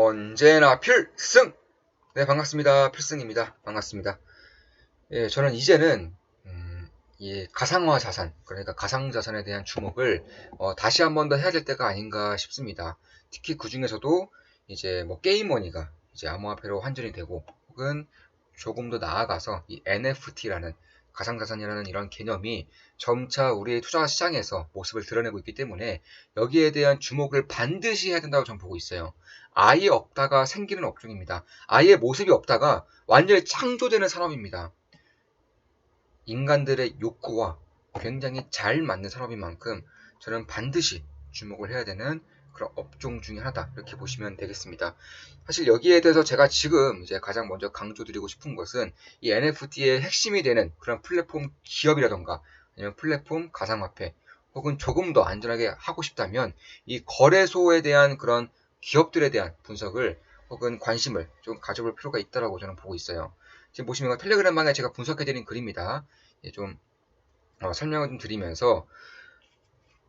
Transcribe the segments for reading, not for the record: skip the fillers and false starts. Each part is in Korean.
언제나 필승! 네, 반갑습니다. 필승입니다. 반갑습니다. 예, 저는 이제는, 이 가상화 자산, 그러니까 가상자산에 대한 주목을, 다시 한 번 더 해야 될 때가 아닌가 싶습니다. 특히 그 중에서도 이제 뭐 게임머니가 이제 암호화폐로 환전이 되고, 혹은 조금 더 나아가서 이 NFT라는 가상자산이라는 이런 개념이 점차 우리의 투자 시장에서 모습을 드러내고 있기 때문에 여기에 대한 주목을 반드시 해야 된다고 저는 보고 있어요. 아예 없다가 생기는 업종입니다. 아예 모습이 없다가 완전히 창조되는 산업입니다. 인간들의 욕구와 굉장히 잘 맞는 산업인 만큼 저는 반드시 주목을 해야 되는 그런 업종 중에 하나다, 이렇게 보시면 되겠습니다. 사실 여기에 대해서 제가 지금 이제 가장 먼저 강조드리고 싶은 것은 이 NFT의 핵심이 되는 그런 플랫폼 기업이라던가 아니면 플랫폼 가상화폐, 혹은 조금 더 안전하게 하고 싶다면 이 거래소에 대한 그런 기업들에 대한 분석을 혹은 관심을 좀 가져볼 필요가 있다고 저는 보고 있어요. 지금 보시면 텔레그램방에 제가 분석해드린 글입니다. 좀 설명을 좀 드리면서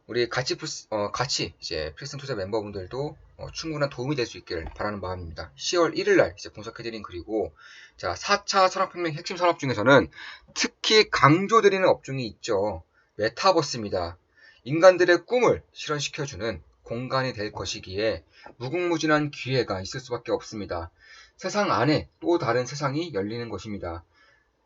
우리 같이 이제 필승 투자 멤버분들도 충분한 도움이 될 수 있기를 바라는 마음입니다. 10월 1일 날 이제 분석해드린 글이고, 자, 4차 산업혁명 핵심 산업 중에서는 특히 강조드리는 업종이 있죠. 메타버스입니다. 인간들의 꿈을 실현시켜주는 공간이 될 것이기에 무궁무진한 기회가 있을 수밖에 없습니다. 세상 안에 또 다른 세상이 열리는 것입니다.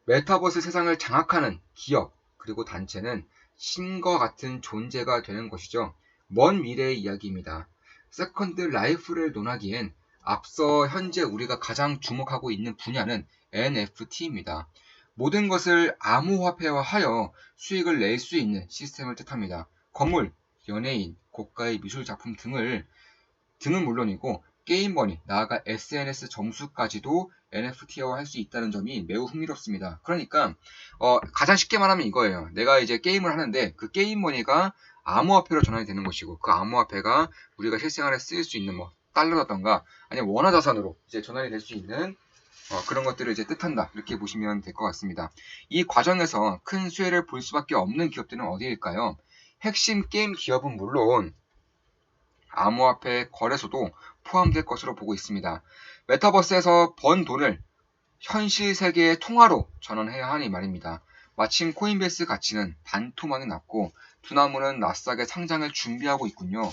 메타버스 세상을 장악하는 기업 그리고 단체는 신과 같은 존재가 되는 것이죠. 먼 미래의 이야기입니다. 세컨드 라이프를 논하기엔 앞서 현재 우리가 가장 주목하고 있는 분야는 NFT입니다. 모든 것을 암호화폐화하여 수익을 낼 수 있는 시스템을 뜻합니다. 건물, 연예인, 고가의 미술 작품 등은 물론이고 게임머니, 나아가 SNS 점수까지도 NFT화 할 수 있다는 점이 매우 흥미롭습니다. 그러니까 가장 쉽게 말하면 이거예요. 내가 이제 게임을 하는데 그 게임머니가 암호화폐로 전환이 되는 것이고, 그 암호화폐가 우리가 실생활에 쓰일 수 있는 뭐 달러라던가 아니면 원화자산으로 이제 전환이 될 수 있는 그런 것들을 이제 뜻한다, 이렇게 보시면 될 것 같습니다. 이 과정에서 큰 수혜를 볼 수밖에 없는 기업들은 어디일까요? 핵심 게임 기업은 물론 암호화폐 거래소도 포함될 것으로 보고 있습니다. 메타버스에서 번 돈을 현실 세계의 통화로 전환해야 하니 말입니다. 마침 코인베이스 가치는 반토막이 났고 두나무는 나스닥에 상장을 준비하고 있군요.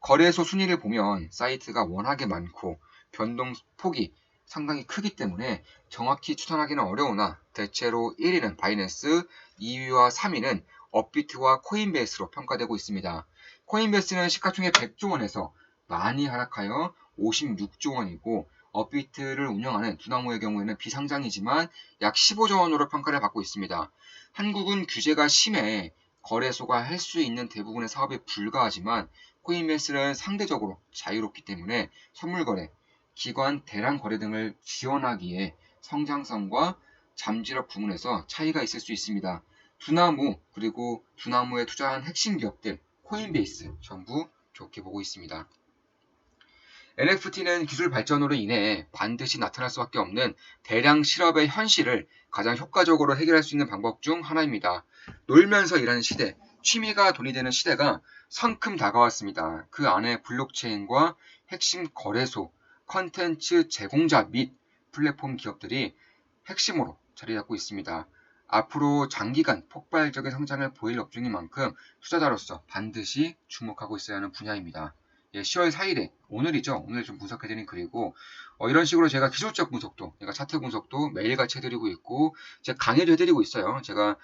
거래소 순위를 보면 사이트가 워낙에 많고 변동폭이 상당히 크기 때문에 정확히 추천하기는 어려우나 대체로 1위는 바이낸스, 2위와 3위는 업비트와 코인베이스로 평가되고 있습니다. 코인베이스는 시가총액 100조 원에서 많이 하락하여 56조 원이고, 업비트를 운영하는 두나무의 경우에는 비상장이지만 약 15조 원으로 평가를 받고 있습니다. 한국은 규제가 심해 거래소가 할 수 있는 대부분의 사업이 불가하지만 코인베이스는 상대적으로 자유롭기 때문에 선물거래, 기관 대량 거래 등을 지원하기에 성장성과 잠재력 부문에서 차이가 있을 수 있습니다. 두나무 그리고 두나무에 투자한 핵심 기업들 코인베이스 전부 좋게 보고 있습니다. NFT는 기술 발전으로 인해 반드시 나타날 수밖에 없는 대량 실업의 현실을 가장 효과적으로 해결할 수 있는 방법 중 하나입니다. 놀면서 일하는 시대, 취미가 돈이 되는 시대가 성큼 다가왔습니다. 그 안에 블록체인과 핵심 거래소, 컨텐츠 제공자 및 플랫폼 기업들이 핵심으로 자리 잡고 있습니다. 앞으로 장기간 폭발적인 성장을 보일 업종인 만큼 투자자로서 반드시 주목하고 있어야 하는 분야입니다. 10월 4일에 오늘이죠. 오늘 좀 분석해드린 글이고, 이런 식으로 제가 기술적 분석도, 그러니까 차트 분석도 매일같이 해드리고 있고, 제가 강의도 해드리고 있어요. 제가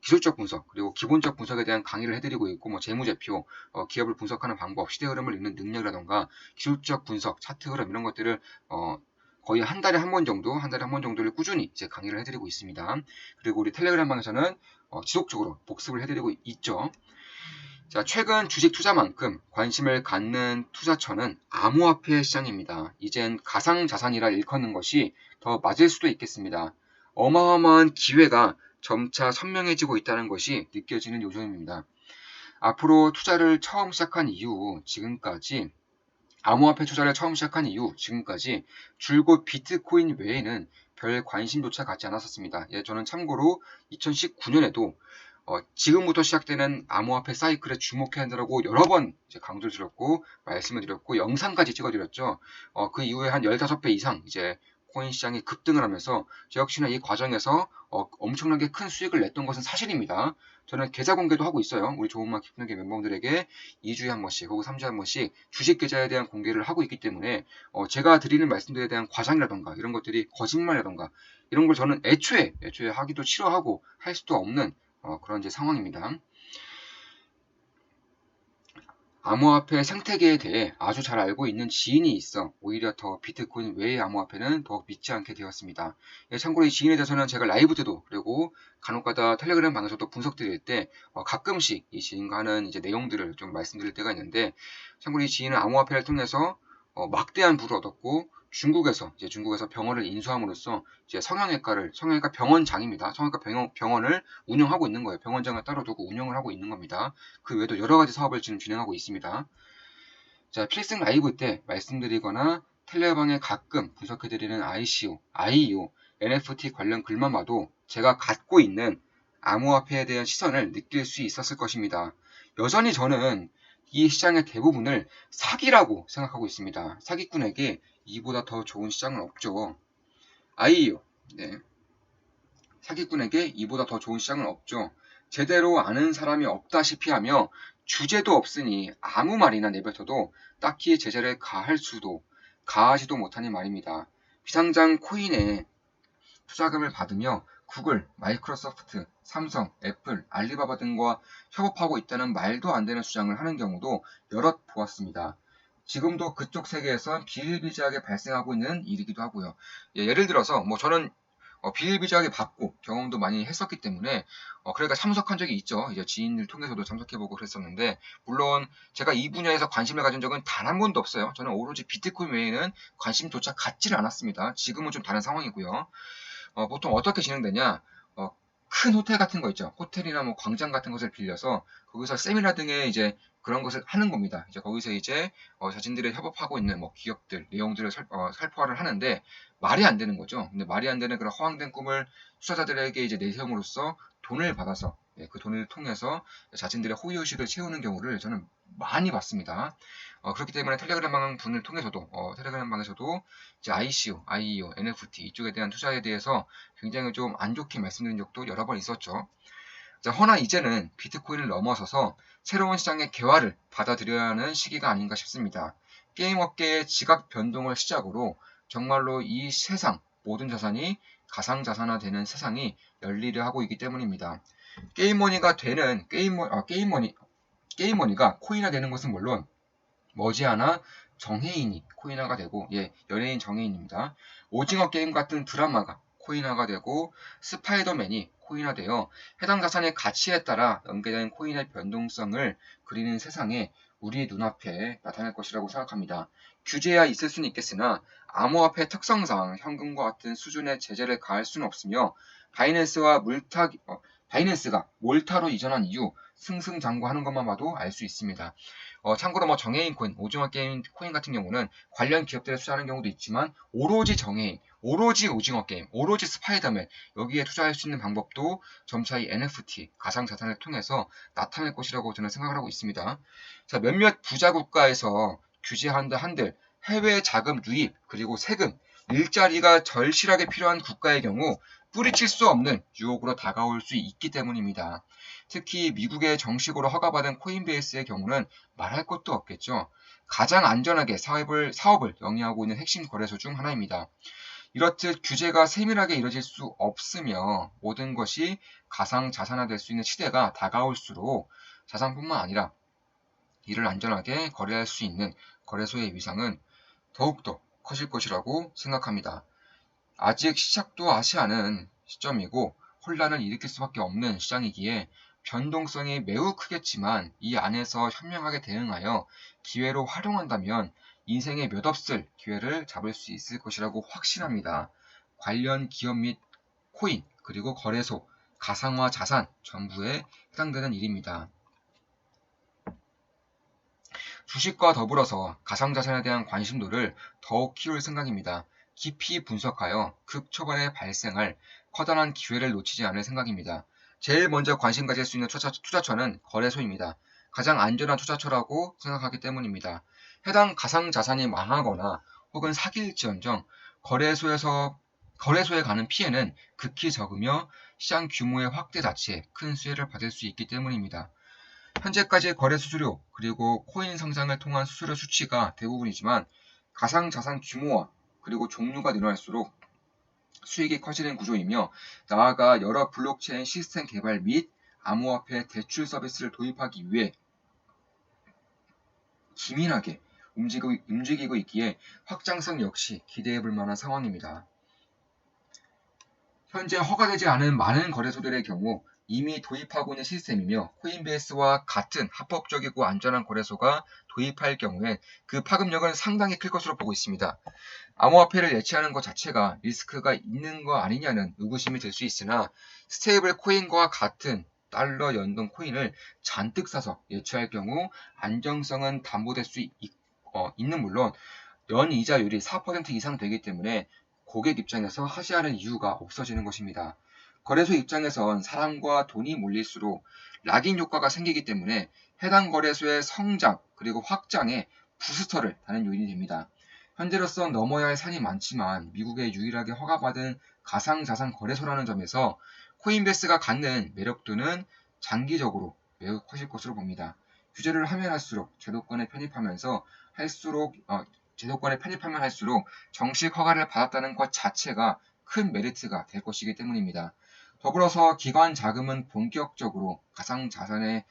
기술적 분석 그리고 기본적 분석에 대한 강의를 해드리고 있고, 뭐 재무제표, 기업을 분석하는 방법, 시대 흐름을 읽는 능력이라던가 기술적 분석, 차트 흐름 이런 것들을 거의 한 달에 한 번 정도를 꾸준히 이제 강의를 해드리고 있습니다. 그리고 우리 텔레그램 방에서는 지속적으로 복습을 해드리고 있죠. 자, 최근 주식 투자만큼 관심을 갖는 투자처는 암호화폐 시장입니다. 이젠 가상자산이라 일컫는 것이 더 맞을 수도 있겠습니다. 어마어마한 기회가 점차 선명해지고 있다는 것이 느껴지는 요즘입니다. 앞으로 투자를 처음 시작한 이후 지금까지 암호화폐 투자를 처음 시작한 이후 지금까지 줄곧 비트코인 외에는 별 관심조차 갖지 않았었습니다. 저는 참고로 2019년에도 지금부터 시작되는 암호화폐 사이클에 주목해야 한다고 여러 번 이제 강조를 드렸고 말씀을 드렸고 영상까지 찍어드렸죠. 그 이후에 한 15배 이상 이제 코인 시장이 급등을 하면서 저 역시나 이 과정에서 엄청나게 큰 수익을 냈던 것은 사실입니다. 저는 계좌 공개도 하고 있어요. 우리 좋은맘 기쁜게 멤버들에게 2주에 한 번씩 혹은 3주에 한 번씩 주식 계좌에 대한 공개를 하고 있기 때문에 제가 드리는 말씀들에 대한 과장이라던가 이런 것들이 거짓말이라던가 이런 걸 저는 애초에 하기도 싫어하고 할 수도 없는 그런 이제 상황입니다. 암호화폐 생태계에 대해 아주 잘 알고 있는 지인이 있어 오히려 더 비트코인 외의 암호화폐는 더욱 믿지 않게 되었습니다. 참고로 이 지인에 대해서는 제가 라이브 때도 그리고 간혹가다 텔레그램 방에서도 분석 드릴 때 가끔씩 이 지인과 하는 이제 내용들을 좀 말씀드릴 때가 있는데 참고로 이 지인은 암호화폐를 통해서 막대한 부를 얻었고 중국에서 병원을 인수함으로써 이제 성형외과 병원장입니다. 성형외과 병원을 운영하고 있는 거예요. 병원장을 따로 두고 운영을 하고 있는 겁니다. 그 외에도 여러 가지 사업을 지금 진행하고 있습니다. 자, 필승 라이브 때 말씀드리거나 텔레방에 가끔 분석해드리는 IEO, NFT 관련 글만 봐도 제가 갖고 있는 암호화폐에 대한 시선을 느낄 수 있었을 것입니다. 여전히 저는 이 시장의 대부분을 사기라고 생각하고 있습니다. 사기꾼에게 이보다 더 좋은 시장은 없죠. IEO, 네. 사기꾼에게 이보다 더 좋은 시장은 없죠. 제대로 아는 사람이 없다시피 하며 주제도 없으니 아무 말이나 내뱉어도 딱히 제재를 가하지도 못하니 말입니다. 비상장 코인에 투자금을 받으며 구글, 마이크로소프트, 삼성, 애플, 알리바바 등과 협업하고 있다는 말도 안 되는 주장을 하는 경우도 여럿 보았습니다. 지금도 그쪽 세계에선 비일비재하게 발생하고 있는 일이기도 하고요. 예를 들어서 저는 비일비재하게 받고 경험도 많이 했었기 때문에 그러니까 참석한 적이 있죠. 이제 지인을 통해서도 참석해보고 그랬었는데 물론 제가 이 분야에서 관심을 가진 적은 단 한 번도 없어요. 저는 오로지 비트코인 외에는 관심조차 갖지를 않았습니다. 지금은 좀 다른 상황이고요. 보통 어떻게 진행되냐? 큰 호텔 같은 거 있죠. 호텔이나 광장 같은 것을 빌려서 거기서 세미나 등의 이제 그런 것을 하는 겁니다. 이제 거기서 이제 자신들의 협업하고 있는 기업들 내용들을 살포를 하는데 말이 안 되는 거죠. 근데 말이 안 되는 그런 허황된 꿈을 투자자들에게 이제 내세움으로써 돈을 받아서 그 돈을 통해서 자신들의 호의호식을 채우는 경우를 저는 많이 봤습니다. 그렇기 때문에 텔레그램 분을 통해서도 텔레그램 방에서도 이제 IEO, NFT 이쪽에 대한 투자에 대해서 굉장히 좀 안 좋게 말씀드린 적도 여러 번 있었죠. 자, 허나 이제는 비트코인을 넘어서서 새로운 시장의 개화를 받아들여야 하는 시기가 아닌가 싶습니다. 게임 업계의 지각 변동을 시작으로 정말로 이 세상 모든 자산이 가상자산화되는 세상이 열리려 하고 있기 때문입니다. 게임머니가 코인화되는 것은 물론 머지않아 정해인이 코인화가 되고 연예인 정해인입니다. 오징어 게임 같은 드라마가 코인화가 되고 스파이더맨이 코인화되어 해당 자산의 가치에 따라 연계된 코인의 변동성을 그리는 세상에 우리 눈앞에 나타날 것이라고 생각합니다. 규제야 있을 수는 있겠으나 암호화폐 특성상 현금과 같은 수준의 제재를 가할 수는 없으며 바이낸스가 몰타로 이전한 이후 승승장구하는 것만 봐도 알 수 있습니다. 참고로 정해인 코인, 오징어 게임 코인 같은 경우는 관련 기업들에 투자하는 경우도 있지만 오로지 정해인, 오로지 오징어 게임, 오로지 스파이더맨 여기에 투자할 수 있는 방법도 점차 이 NFT, 가상자산을 통해서 나타날 것이라고 저는 생각을 하고 있습니다. 자, 몇몇 부자 국가에서 규제한다 한들 해외 자금 유입 그리고 세금, 일자리가 절실하게 필요한 국가의 경우 뿌리칠 수 없는 유혹으로 다가올 수 있기 때문입니다. 특히 미국의 정식으로 허가받은 코인베이스의 경우는 말할 것도 없겠죠. 가장 안전하게 사업을 영위하고 있는 핵심 거래소 중 하나입니다. 이렇듯 규제가 세밀하게 이뤄질 수 없으며 모든 것이 가상자산화될 수 있는 시대가 다가올수록 자산뿐만 아니라 이를 안전하게 거래할 수 있는 거래소의 위상은 더욱더 커질 것이라고 생각합니다. 아직 시작도 하지 않은 시점이고 혼란을 일으킬 수밖에 없는 시장이기에 변동성이 매우 크겠지만 이 안에서 현명하게 대응하여 기회로 활용한다면 인생에 몇 없을 기회를 잡을 수 있을 것이라고 확신합니다. 관련 기업 및 코인 그리고 거래소, 가상화 자산 전부에 해당되는 일입니다. 주식과 더불어서 가상자산에 대한 관심도를 더욱 키울 생각입니다. 깊이 분석하여 극초반에 발생할 커다란 기회를 놓치지 않을 생각입니다. 제일 먼저 관심 가질 수 있는 투자처는 거래소입니다. 가장 안전한 투자처라고 생각하기 때문입니다. 해당 가상자산이 망하거나 혹은 사기일지언정 거래소에 가는 피해는 극히 적으며 시장 규모의 확대 자체에 큰 수혜를 받을 수 있기 때문입니다. 현재까지 거래 수수료 그리고 코인 상장을 통한 수수료 수치가 대부분이지만 가상자산 규모와 그리고 종류가 늘어날수록 수익이 커지는 구조이며 나아가 여러 블록체인 시스템 개발 및 암호화폐 대출 서비스를 도입하기 위해 기민하게 움직이고 있기에 확장성 역시 기대해볼 만한 상황입니다. 현재 허가되지 않은 많은 거래소들의 경우 이미 도입하고 있는 시스템이며 코인베이스와 같은 합법적이고 안전한 거래소가 도입할 경우에 그 파급력은 상당히 클 것으로 보고 있습니다. 암호화폐를 예치하는 것 자체가 리스크가 있는 거 아니냐는 의구심이 들 수 있으나 스테이블 코인과 같은 달러 연동 코인을 잔뜩 사서 예치할 경우 안정성은 담보될 수 있는 물론 연이자율이 4% 이상 되기 때문에 고객 입장에서 하지 않을 이유가 없어지는 것입니다. 거래소 입장에선 사람과 돈이 몰릴수록 락인 효과가 생기기 때문에 해당 거래소의 성장 그리고 확장에 부스터를 다는 요인이 됩니다. 현재로선 넘어야 할 산이 많지만 미국에 유일하게 허가받은 가상자산 거래소라는 점에서 코인베이스가 갖는 매력도는 장기적으로 매우 커질 것으로 봅니다. 규제를 하면 할수록 제도권에 편입하면 할수록 정식 허가를 받았다는 것 자체가 큰 메리트가 될 것이기 때문입니다. 더불어서 기관 자금은 본격적으로 가상자산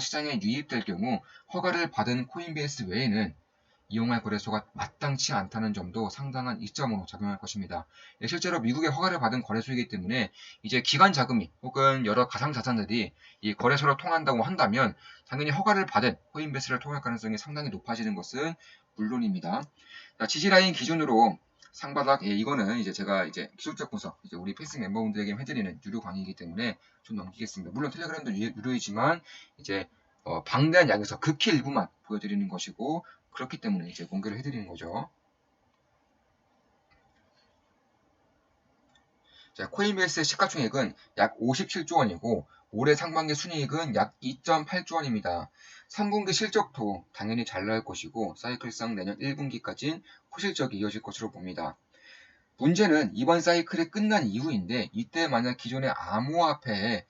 시장에 유입될 경우 허가를 받은 코인베이스 외에는 이용할 거래소가 마땅치 않다는 점도 상당한 이점으로 작용할 것입니다. 실제로 미국의 허가를 받은 거래소이기 때문에 이제 기관 자금이 혹은 여러 가상자산들이 이 거래소로 통한다고 한다면 당연히 허가를 받은 코인베이스를 통할 가능성이 상당히 높아지는 것은 물론입니다. 지지라인 기준으로 상바닥, 이거는 이제 제가 기술적 분석, 우리 페이스 멤버분들에게 해드리는 유료 강의이기 때문에 좀 넘기겠습니다. 물론 텔레그램도 유료이지만 방대한 양에서 극히 일부만 보여드리는 것이고 그렇기 때문에 이제 공개를 해드리는 거죠. 자, 코인베이스의 시가총액은 약 57조 원이고 올해 상반기 순이익은 약 2.8조 원입니다. 3분기 실적도 당연히 잘 나올 것이고 사이클상 내년 1분기까지는 호실적이 이어질 것으로 봅니다. 문제는 이번 사이클이 끝난 이후인데 이때 만약 기존의 암호화폐에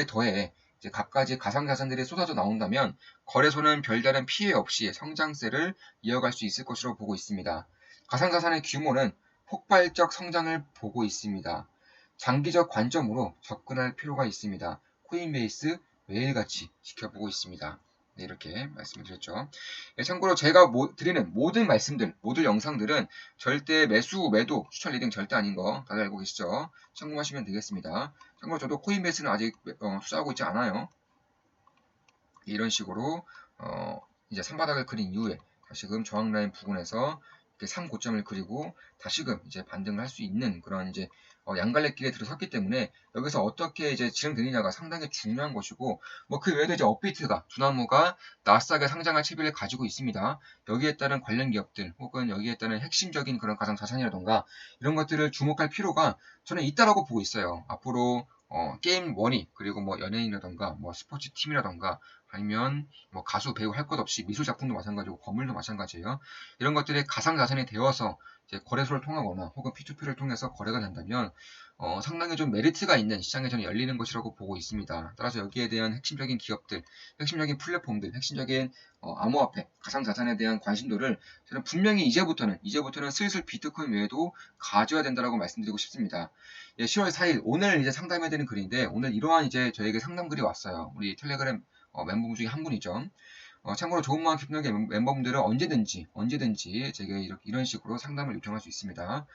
더해 갖가지 가상자산들이 쏟아져 나온다면 거래소는 별다른 피해 없이 성장세를 이어갈 수 있을 것으로 보고 있습니다. 가상자산의 규모는 폭발적 성장을 보고 있습니다. 장기적 관점으로 접근할 필요가 있습니다. 코인베이스 매일같이 지켜보고 있습니다. 네, 이렇게 말씀을 드렸죠. 참고로 제가 드리는 모든 말씀들, 모든 영상들은 절대 매수, 매도, 추천 리딩 절대 아닌 거 다들 알고 계시죠? 참고하시면 되겠습니다. 참고로 저도 코인베이스는 아직 투자하고 있지 않아요. 이런 식으로 이제 산바닥을 그린 이후에 다시금 저항 라인 부근에서 상고점을 그리고 다시금 이제 반등을 할 수 있는 그런 이제 양갈래길에 들어섰기 때문에 여기서 어떻게 이제 진행되느냐가 상당히 중요한 것이고 그 외에도 이제 업비트가 두나무가 나스닥에 상장할 채비를 가지고 있습니다. 여기에 따른 관련 기업들 혹은 여기에 따른 핵심적인 그런 가상 자산이라던가 이런 것들을 주목할 필요가 저는 있다라고 보고 있어요. 앞으로 게임 원이 그리고 연예인이라던가 스포츠 팀이라던가 아니면 가수 배우 할 것 없이 미술 작품도 마찬가지고 건물도 마찬가지예요. 이런 것들이 가상자산이 되어서 이제 거래소를 통하거나 혹은 P2P를 통해서 거래가 된다면 상당히 좀 메리트가 있는 시장에 저는 열리는 것이라고 보고 있습니다. 따라서 여기에 대한 핵심적인 기업들, 핵심적인 플랫폼들, 핵심적인 암호화폐, 가상자산에 대한 관심도를 저는 분명히 이제부터는 슬슬 비트코인 외에도 가져야 된다라고 말씀드리고 싶습니다. 10월 4일 오늘 이제 상담해드리는 글인데 오늘 이러한 이제 저에게 상담 글이 왔어요. 우리 텔레그램 멤버 중에 한 분이죠. 참고로 좋은 마음 깊은 멤버분들은 언제든지 제게 이런 식으로 상담을 요청할 수 있습니다.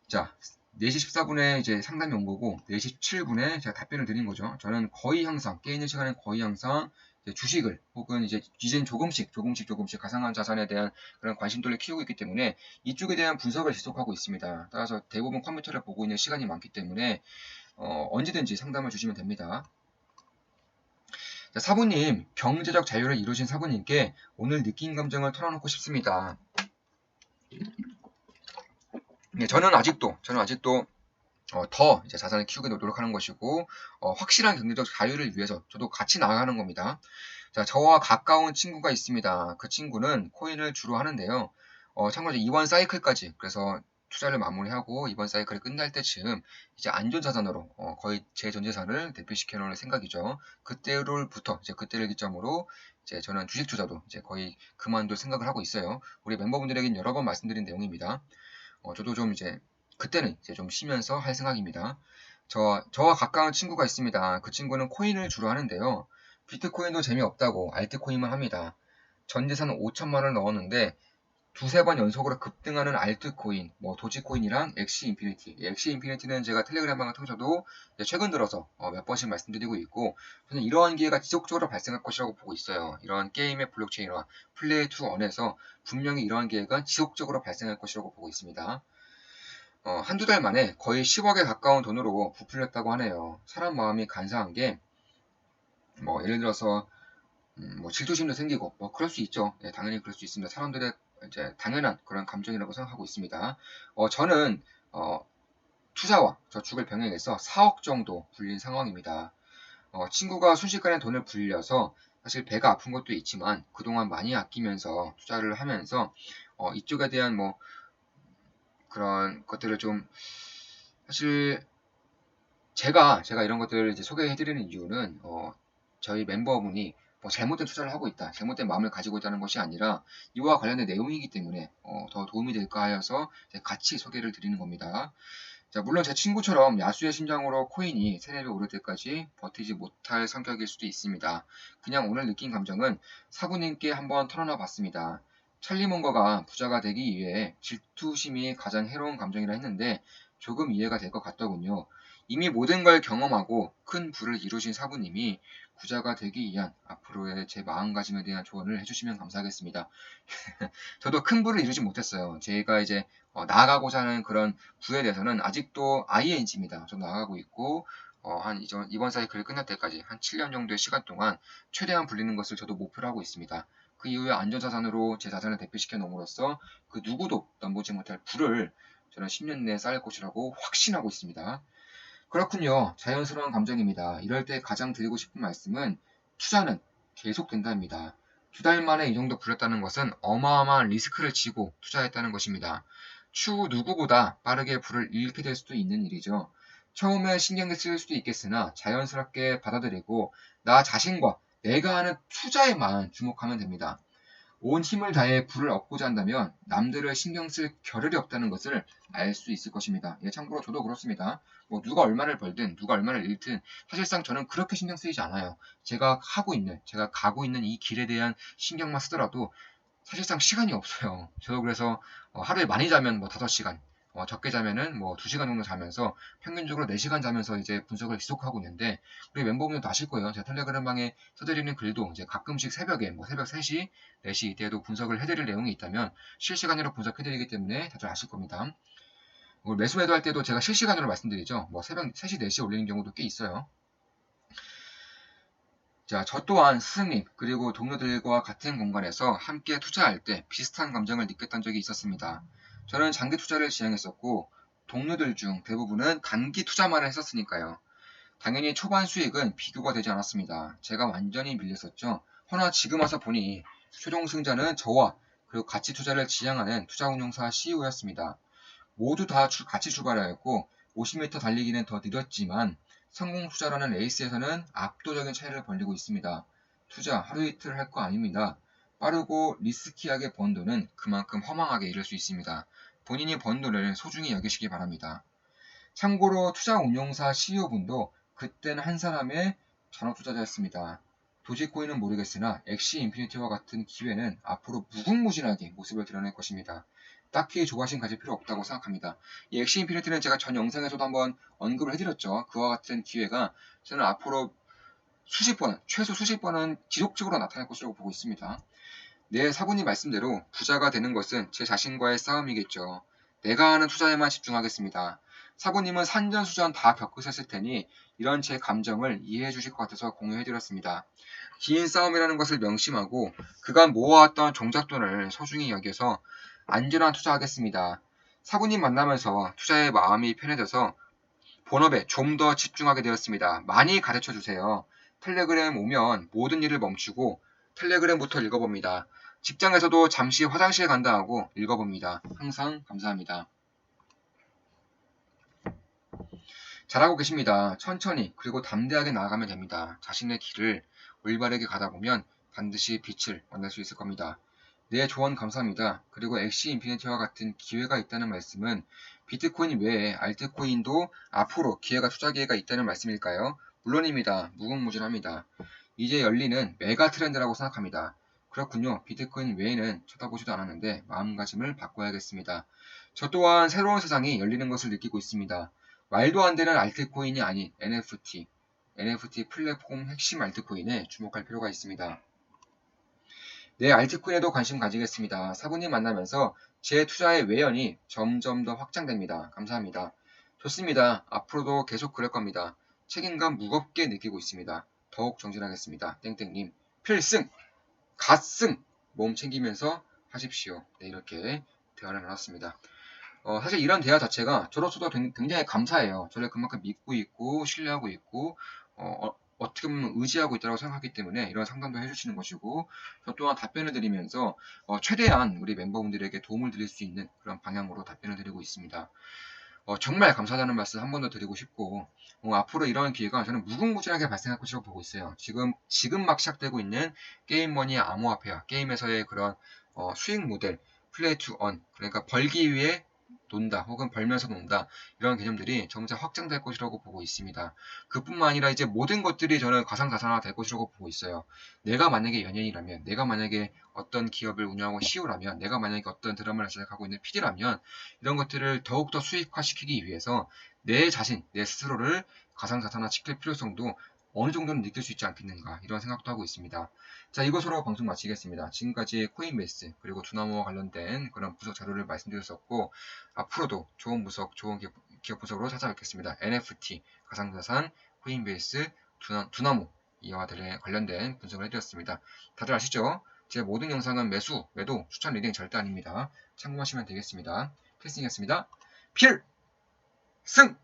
자, 4시 14분에 이제 상담이 온 거고 4시 17분에 제가 답변을 드린 거죠. 저는 거의 항상 깨있는 시간엔 거의 항상 주식을 혹은 이제는 조금씩 가상한 자산에 대한 그런 관심도를 키우고 있기 때문에 이쪽에 대한 분석을 지속하고 있습니다. 따라서 대부분 컴퓨터를 보고 있는 시간이 많기 때문에 언제든지 상담을 주시면 됩니다. 자, 사부님, 경제적 자유를 이루신 사부님께 오늘 느낀 감정을 털어놓고 싶습니다. 네, 저는 아직도 더 이제 자산을 키우기 노력하는 것이고 확실한 경제적 자유를 위해서 저도 같이 나아가는 겁니다. 자, 저와 가까운 친구가 있습니다. 그 친구는 코인을 주로 하는데요. 참고로 이번 사이클까지 그래서 투자를 마무리하고 이번 사이클이 끝날 때쯤 이제 안전자산으로 거의 제 전 재산을 대피시켜 놓을 생각이죠. 그때로부터 이제 그때를 기점으로 이제 저는 주식 투자도 이제 거의 그만둘 생각을 하고 있어요. 우리 멤버분들에겐 여러 번 말씀드린 내용입니다. 저도 좀 이제 그때는 이제 좀 쉬면서 할 생각입니다. 저와 가까운 친구가 있습니다. 그 친구는 코인을 주로 하는데요. 비트코인도 재미없다고 알트코인만 합니다. 전 재산 5천만 원을 넣었는데 두세 번 연속으로 급등하는 알트코인, 뭐 도지코인이랑 엑시 인피니티. 엑시 인피니티는 제가 텔레그램 방을 통해서도 최근 들어서 몇 번씩 말씀드리고 있고, 저는 이러한 기회가 지속적으로 발생할 것이라고 보고 있어요. 이러한 게임의 블록체인과 플레이 투 원에서 분명히 이러한 기회가 지속적으로 발생할 것이라고 보고 있습니다. 한두 달 만에 거의 10억에 가까운 돈으로 부풀렸다고 하네요. 사람 마음이 간사한 게, 뭐, 예를 들어서, 뭐, 질투심도 생기고, 뭐, 그럴 수 있죠. 네, 당연히 그럴 수 있습니다. 사람들의 이제 당연한 그런 감정이라고 생각하고 있습니다. 저는, 투자와 저축을 병행해서 4억 정도 불린 상황입니다. 친구가 순식간에 돈을 불려서 사실 배가 아픈 것도 있지만 그동안 많이 아끼면서 투자를 하면서 이쪽에 대한 뭐 그런 것들을 좀 사실 제가 이런 것들을 이제 소개해드리는 이유는 저희 멤버분이 뭐 잘못된 투자를 하고 있다, 잘못된 마음을 가지고 있다는 것이 아니라 이와 관련된 내용이기 때문에 더 도움이 될까 하여서 같이 소개를 드리는 겁니다. 자, 물론 제 친구처럼 야수의 심장으로 코인이 세레비 오를 때까지 버티지 못할 성격일 수도 있습니다. 그냥 오늘 느낀 감정은 사부님께 한번 털어놔 봤습니다. 찰리 몽거가 부자가 되기 위해 질투심이 가장 해로운 감정이라 했는데 조금 이해가 될 것 같더군요. 이미 모든 걸 경험하고 큰 부를 이루신 사부님이 부자가 되기 위한 앞으로의 제 마음가짐에 대한 조언을 해주시면 감사하겠습니다. 저도 큰 부를 이루지 못했어요. 제가 이제 나아가고자 하는 그런 부에 대해서는 아직도 ING입니다. 좀 나아가고 있고 한 이번 사이클이 끝날 때까지 한 7년 정도의 시간 동안 최대한 불리는 것을 저도 목표로 하고 있습니다. 그 이후에 안전자산으로 제 자산을 대피시켜 놓음으로써 그 누구도 넘보지 못할 부를 저는 10년 내에 쌓을 것이라고 확신하고 있습니다. 그렇군요. 자연스러운 감정입니다. 이럴 때 가장 드리고 싶은 말씀은 투자는 계속된답니다. 2달 만에 이 정도 불렸다는 것은 어마어마한 리스크를 지고 투자했다는 것입니다. 추후 누구보다 빠르게 불을 잃게 될 수도 있는 일이죠. 처음에 신경이 쓰일 수도 있겠으나 자연스럽게 받아들이고 나 자신과 내가 하는 투자에만 주목하면 됩니다. 온 힘을 다해 부를 얻고자 한다면 남들을 신경 쓸 겨를이 없다는 것을 알 수 있을 것입니다. 예, 참고로 저도 그렇습니다. 뭐 누가 얼마를 벌든 누가 얼마를 잃든 사실상 저는 그렇게 신경 쓰이지 않아요. 제가 가고 있는 이 길에 대한 신경만 쓰더라도 사실상 시간이 없어요. 저도 그래서 하루에 많이 자면 뭐 5시간, 적게 자면은 뭐 2시간 정도 자면서 평균적으로 4시간 자면서 이제 분석을 지속하고 있는데 우리 멤버분들도 아실 거예요. 제 텔레그램방에 써드리는 글도 이제 가끔씩 새벽에 뭐 새벽 3시, 4시 이때도 분석을 해드릴 내용이 있다면 실시간으로 분석해드리기 때문에 다들 아실 겁니다. 매수 매도할 때도 제가 실시간으로 말씀드리죠. 뭐 새벽 3시, 4시에 올리는 경우도 꽤 있어요. 자, 저 또한 스승님 그리고 동료들과 같은 공간에서 함께 투자할 때 비슷한 감정을 느꼈던 적이 있었습니다. 저는 장기 투자를 지향했었고 동료들 중 대부분은 단기 투자만 했었으니까요. 당연히 초반 수익은 비교가 되지 않았습니다. 제가 완전히 밀렸었죠. 허나 지금 와서 보니 최종 승자는 저와 그리고 가치 투자를 지향하는 투자운용사 CEO였습니다. 모두 다 같이 출발하였고 50m 달리기는 더 느렸지만 성공 투자라는 레이스에서는 압도적인 차이를 벌리고 있습니다. 투자 하루 이틀 할 거 아닙니다. 빠르고 리스키하게 번 돈은 그만큼 허망하게 잃을 수 있습니다. 본인이 번 돈을 소중히 여기시기 바랍니다. 참고로 투자운용사 CEO분도 그때는 한 사람의 전업 투자자였습니다. 도지코인은 모르겠으나 엑시 인피니티와 같은 기회는 앞으로 무궁무진하게 모습을 드러낼 것입니다. 딱히 조바심 가질 필요 없다고 생각합니다. 이 엑시 인피니티는 제가 전 영상에서도 한번 언급을 해드렸죠. 그와 같은 기회가 저는 앞으로 최소 수십 번은 지속적으로 나타날 것이라고 보고 있습니다. 네, 사부님 말씀대로 부자가 되는 것은 제 자신과의 싸움이겠죠. 내가 하는 투자에만 집중하겠습니다. 사부님은 산전수전 다 겪으셨을 테니 이런 제 감정을 이해해 주실 것 같아서 공유해드렸습니다. 긴 싸움이라는 것을 명심하고 그간 모아왔던 종잣돈을 소중히 여겨서 안전한 투자하겠습니다. 사부님 만나면서 투자의 마음이 편해져서 본업에 좀 더 집중하게 되었습니다. 많이 가르쳐 주세요. 텔레그램 오면 모든 일을 멈추고 텔레그램부터 읽어봅니다. 직장에서도 잠시 화장실 간다 하고 읽어봅니다. 항상 감사합니다. 잘하고 계십니다. 천천히 그리고 담대하게 나아가면 됩니다. 자신의 길을 올바르게 가다 보면 반드시 빛을 만날 수 있을 겁니다. 네, 조언 감사합니다. 그리고 엑시 인피니티와 같은 기회가 있다는 말씀은 비트코인 외에 알트코인도 앞으로 투자 기회가 있다는 말씀일까요? 물론입니다. 무궁무진합니다. 이제 열리는 메가 트렌드라고 생각합니다. 그렇군요. 비트코인 외에는 쳐다보지도 않았는데 마음가짐을 바꿔야겠습니다. 저 또한 새로운 세상이 열리는 것을 느끼고 있습니다. 말도 안 되는 알트코인이 아닌 NFT 플랫폼 핵심 알트코인에 주목할 필요가 있습니다. 네, 알트코인에도 관심 가지겠습니다. 사부님 만나면서 제 투자의 외연이 점점 더 확장됩니다. 감사합니다. 좋습니다. 앞으로도 계속 그럴 겁니다. 책임감 무겁게 느끼고 있습니다. 더욱 정진하겠습니다. 땡땡님 필승! 갓승! 몸 챙기면서 하십시오. 네, 이렇게 대화를 나눴습니다. 사실 이런 대화 자체가 저로서도 굉장히 감사해요. 저를 그만큼 믿고 있고 신뢰하고 있고 어떻게 보면 의지하고 있다고 생각하기 때문에 이런 상담도 해주시는 것이고 저 또한 답변을 드리면서 최대한 우리 멤버분들에게 도움을 드릴 수 있는 그런 방향으로 답변을 드리고 있습니다. 정말 감사하다는 말씀 한 번 더 드리고 싶고 앞으로 이런 기회가 저는 무궁무진하게 발생할 것이라고 보고 있어요. 지금 막 시작되고 있는 게임머니 암호화폐와 게임에서의 그런 수익 모델 플레이 투 언 그러니까 벌기 위해 논다 혹은 벌면서 논다 이런 개념들이 점차 확장될 것이라고 보고 있습니다. 그뿐만 아니라 이제 모든 것들이 저는 가상자산화 될 것이라고 보고 있어요. 내가 만약에 연예인이라면 내가 만약에 어떤 기업을 운영하고 CEO라면 내가 만약에 어떤 드라마를 제작하고 있는 PD라면 이런 것들을 더욱더 수익화시키기 위해서 내 자신, 내 스스로를 가상자산화 시킬 필요성도 어느 정도는 느낄 수 있지 않겠는가 이런 생각도 하고 있습니다. 자, 이것으로 방송 마치겠습니다. 지금까지 코인베이스 그리고 두나무와 관련된 그런 분석 자료를 말씀드렸었고 앞으로도 좋은 분석, 좋은 기업 분석으로 찾아뵙겠습니다. NFT, 가상자산, 코인베이스, 두나무 이와 관련된 분석을 해드렸습니다. 다들 아시죠? 제 모든 영상은 매수, 매도, 추천 리딩 절대 아닙니다. 참고하시면 되겠습니다. 필승이었습니다. 필승!